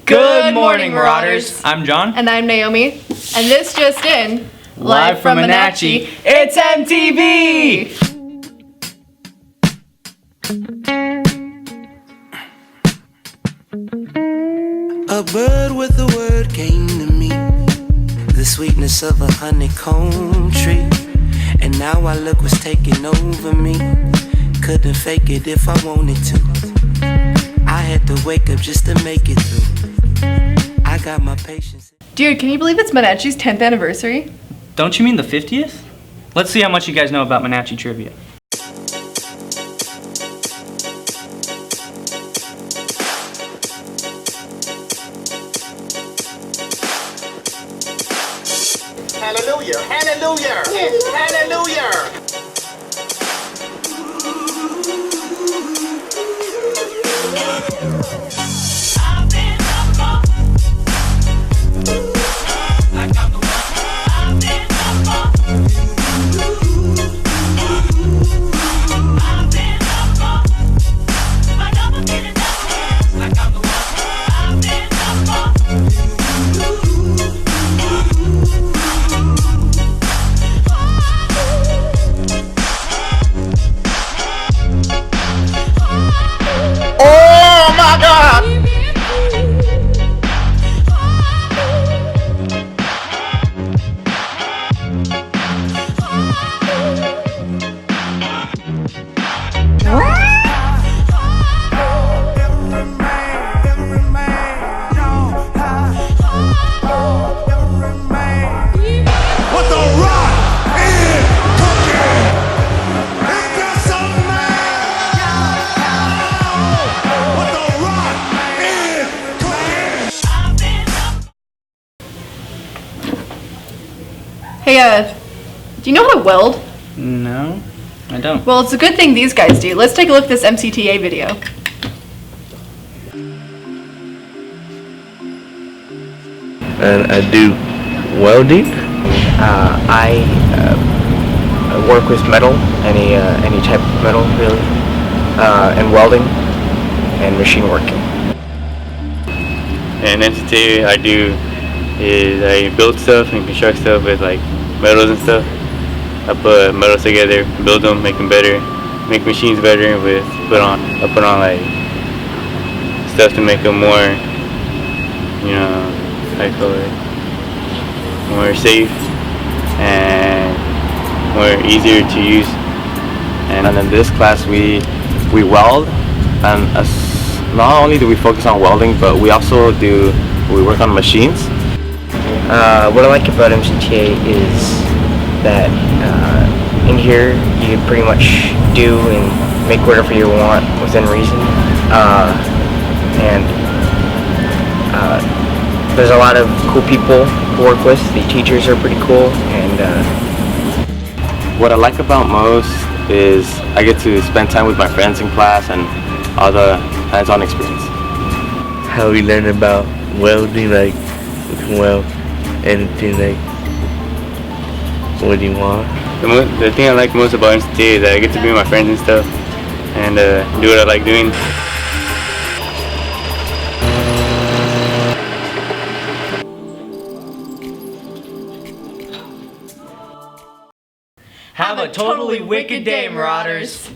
Good morning, Marauders. I'm John. And I'm Naomi. And this just in, live from Monache, it's MTV! A bird with a word came to me, the sweetness of a honeycomb tree. And now I look what's taking over me. Couldn't fake it if I wanted to. I had to wake up just to make it through. I got my patience. Dude, can you believe it's Monache's 10th anniversary? Don't you mean the 50th? Let's see how much you guys know about Monache trivia. Hallelujah! Hallelujah! Hallelujah! Oh my God! What the rock is cooking? Ain't that something, man? What the rock is cooking? Hey, do you know how to weld? No, I don't. Well, it's a good thing these guys do. Let's take a look at this MCTA video. And I do welding. I work with metal, any type of metal really, and welding and machine working. And MCTA I do is I build stuff and construct stuff with like metals and stuff. I put metals together, build them, make them better, make machines better with I put on like stuff to make them more, you know, how you call it, more safe and more easier to use. And in this class we weld, and not only do we focus on welding, but we also we work on machines. What I like about MCTA is that in here you can pretty much do and make whatever you want within reason. And there's a lot of cool people to work with. The teachers are pretty cool, and What I like about most is I get to spend time with my friends in class and all the hands-on experience. How we learn about welding, like we can weld anything, like what do you want. The thing I like most about MCTA is that I get to be with my friends and stuff and do what I like doing. Have a totally wicked day, Marauders.